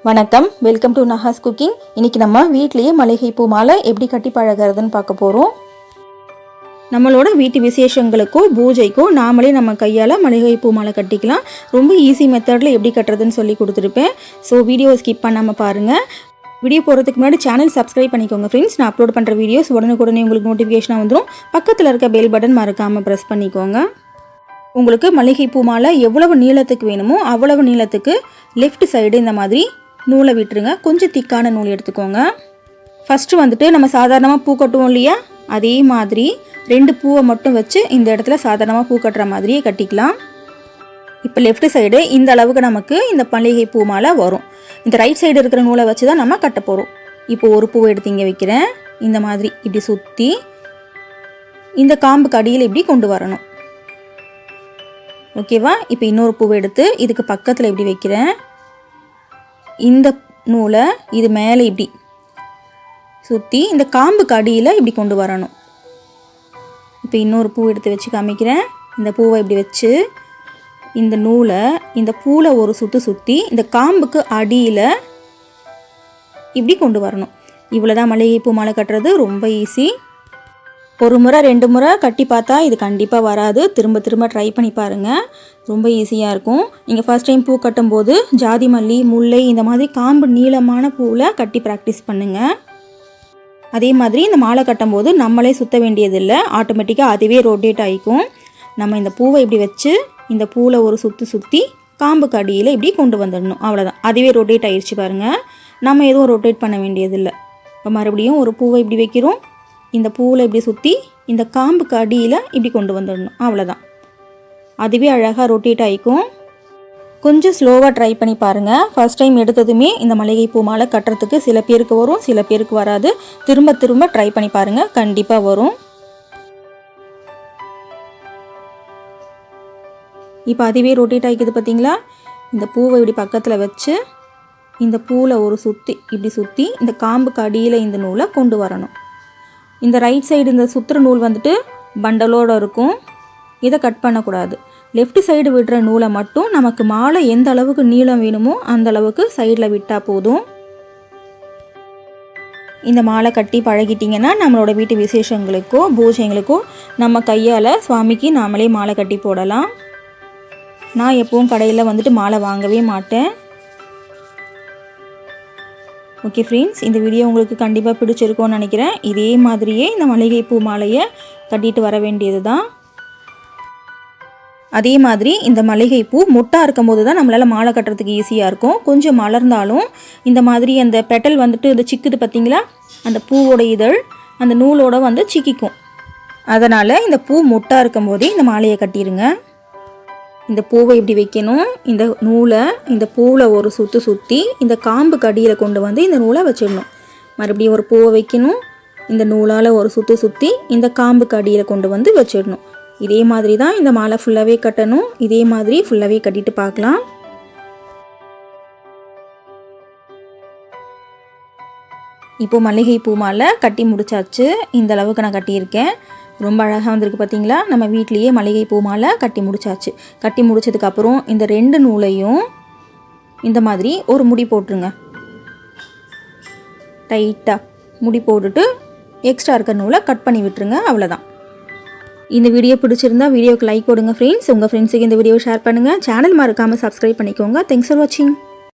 வணக்கம், welcome to Nahas cooking. இன்றைக்கி நம்ம வீட்லேயே மல்லிகை பூ மாலை எப்படி கட்டி பழகிறதுன்னு பார்க்க போகிறோம். நம்மளோட வீட்டு விசேஷங்களுக்கோ பூஜைக்கோ நாமளே நம்ம கையால் மல்லிகை பூ மாலை கட்டிக்கலாம். ரொம்ப ஈஸி மெத்தடில் எப்படி கட்டுறதுன்னு சொல்லி கொடுத்துருப்பேன். ஸோ வீடியோவை ஸ்கிப் பண்ணாமல் பாருங்கள். வீடியோ போகிறதுக்கு முன்னாடி சேனல் சப்ஸ்கிரைப் பண்ணிக்கோங்க ஃப்ரெண்ட்ஸ். நான் அப்லோட் பண்ணுற வீடியோஸ் உடனுக்குடனே உங்களுக்கு நோட்டிஃபிகேஷனாக வந்துடும். பக்கத்தில் இருக்க பெல் பட்டன் மறக்காமல் ப்ரெஸ் பண்ணிக்கோங்க. உங்களுக்கு மல்லிகை பூ மாலை எவ்வளவு நீளத்துக்கு வேணுமோ அவ்வளவு நீளத்துக்கு லெஃப்ட் சைடு இந்த மாதிரி நூலை விட்டுருங்க. கொஞ்சம் திக்கான நூல் எடுத்துக்கோங்க. ஃபஸ்ட்டு வந்துட்டு நம்ம சாதாரணமாக பூ கட்டுவோம் இல்லையா, அதே மாதிரி 2 பூவை மட்டும் வச்சு இந்த இடத்துல சாதாரணமாக பூ கட்டுற மாதிரியே கட்டிக்கலாம். இப்போ லெஃப்ட் சைடு இந்த அளவுக்கு நமக்கு இந்த மல்லிகை பூ மாலை வரும். இந்த ரைட் சைடு இருக்கிற நூலை வச்சு தான் நம்ம கட்ட போகிறோம். இப்போ ஒரு பூவை எடுத்து இங்கே வைக்கிறேன். இந்த மாதிரி இப்படி சுற்றி இந்த காம்புக்கு அடியில் இப்படி கொண்டு வரணும். ஓகேவா? இப்போ இன்னொரு பூவை எடுத்து இதுக்கு பக்கத்தில் இப்படி வைக்கிறேன். இந்த நூலை இது மேலே இப்படி சுற்றி இந்த காம்புக்கு அடியில் இப்படி கொண்டு வரணும். இப்போ இன்னொரு பூ எடுத்து வச்சு காமிக்கிறேன். இந்த பூவை இப்படி வச்சு இந்த நூலை இந்த பூவில் ஒரு சுற்றி இந்த காம்புக்கு அடியில் இப்படி கொண்டு வரணும். இவ்வளோ தான் மல்லிகை பூ மாலை கட்டுறது. ரொம்ப ஈஸி. ஒரு முறை 2 முறை கட்டி பார்த்தா இது கண்டிப்பாக வராது. திரும்ப திரும்ப ட்ரை பண்ணி பாருங்கள். ரொம்ப ஈஸியாக இருக்கும். நீங்கள் ஃபஸ்ட் டைம் பூ கட்டும்போது ஜாதி மல்லி, முல்லை இந்த மாதிரி காம்பு நீளமான பூவில் கட்டி ப்ராக்டிஸ் பண்ணுங்கள். அதே மாதிரி இந்த மாலை கட்டும்போது நம்மளே சுற்ற வேண்டியதில்லை. ஆட்டோமேட்டிக்காக அதுவே ரொட்டேட் ஆகிக்கும். நம்ம இந்த பூவை இப்படி வச்சு இந்த பூவில் ஒரு சுற்றி காம்புக்கு அடியில் இப்படி கொண்டு வந்துடணும். அவ்வளோதான். அதுவே ரொட்டேட் ஆகிடுச்சு பாருங்கள். நம்ம எதுவும் ரொட்டேட் பண்ண வேண்டியதில்லை. இப்போ மறுபடியும் ஒரு பூவை இப்படி வைக்கிறோம். இந்த பூவில் இப்படி சுற்றி இந்த காம்புக்கு அடியில் இப்படி கொண்டு வந்துடணும். அவ்வளோதான். அதுவே அழகாக ரொட்டேட் ஆகிக்கும். கொஞ்சம் ஸ்லோவாக ட்ரை பண்ணி பாருங்கள். ஃபஸ்ட் டைம் எடுத்ததுமே இந்த மல்லிகை பூ மாலை கட்டுறதுக்கு சில பேருக்கு வரும், சில பேருக்கு வராது. திரும்ப திரும்ப ட்ரை பண்ணி பாருங்கள். கண்டிப்பாக வரும். இப்போ அதுவே ரொட்டேட் ஆகிக்குது பார்த்தீங்களா? இந்த பூவை இப்படி பக்கத்தில் வச்சு இந்த பூவில் ஒரு இப்படி சுற்றி இந்த காம்புக்கு அடியில் இந்த நூலை கொண்டு வரணும். இந்த ரைட் சைடு இந்த சுற்றுற நூல் வந்துட்டு பண்டலோடு இருக்கும். இதை கட் பண்ணக்கூடாது. லெஃப்ட் சைடு விடுற நூலை மட்டும் நமக்கு மாலை எந்த அளவுக்கு நீளம் வேணுமோ அந்த அளவுக்கு சைடில் விட்டால் போதும். இந்த மாலை கட்டி பழகிட்டிங்கன்னா நம்மளோட வீட்டு விசேஷங்களுக்கோ பூஜைங்களுக்கோ நம்ம கையால் சுவாமிக்கு நாமளே மாலை கட்டி போடலாம். நான் எப்பவும் கடையில் வந்துட்டு மாலை வாங்கவே மாட்டேன். ஓகே ஃப்ரெண்ட்ஸ், இந்த வீடியோ உங்களுக்கு கண்டிப்பாக பிடிச்சிருக்கோன்னு நினைக்கிறேன். இதே மாதிரியே இந்த மல்லிகை பூ மாலையை கட்டிட்டு வர வேண்டியது தான். அதே மாதிரி இந்த மல்லிகை பூ மொட்டாக இருக்கும் போது தான் நம்மளால் மாலை கட்டுறதுக்கு ஈஸியாக இருக்கும். கொஞ்சம் மலர்ந்தாலும் இந்த மாதிரி அந்த பெட்டல் வந்துட்டு இந்த சிக்குது பார்த்திங்களா, அந்த பூவோட இதழ் அந்த நூலோட வந்து சிக்கிக்கும். அதனால் இந்த பூ மொட்டாக இருக்கும் போதே இந்த மாலையை கட்டிடுங்க. இந்த பூவை இப்படி வைக்கணும். இந்த நூலை இந்த பூவில் ஒரு சுற்றி இந்த காம்புக்கு அடியில் கொண்டு வந்து இந்த நூலை வச்சிடணும். மறுபடியும் ஒரு பூவை வைக்கணும். இந்த நூலால் ஒரு சுற்றி இந்த காம்புக்கு அடியில் கொண்டு வந்து வச்சிடணும். இதே மாதிரி தான் இந்த மாலை ஃபுல்லாகவே கட்டணும். இதே மாதிரி ஃபுல்லாகவே கட்டிட்டு பார்க்கலாம். இப்போ மல்லிகை பூ மாலை கட்டி முடிச்சாச்சு. இந்த அளவுக்கு நான் கட்டியிருக்கேன். ரொம்ப அழகாக வந்திருக்கு பார்த்தீங்களா? நம்ம வீட்லேயே மல்லிகை பூ மாலை கட்டி முடிச்சாச்சு. கட்டி முடிச்சதுக்கப்புறம் இந்த 2 நூலையும் இந்த மாதிரி ஒரு முடி போட்டுருங்க. டைட்டாக முடி போட்டுட்டு எக்ஸ்ட்ரா இருக்க நூலை கட் பண்ணி விட்டுருங்க. அவ்வளோதான். இந்த வீடியோ பிடிச்சிருந்தா வீடியோக்கு லைக் கொடுங்க ஃப்ரெண்ட்ஸ். உங்கள் ஃப்ரெண்ட்ஸுக்கு இந்த வீடியோ ஷேர் பண்ணுங்கள். சேனல் மறக்காமல் சப்ஸ்கிரைப் பண்ணிக்கோங்க. தேங்க்ஸ் ஃபார் வாட்சிங்.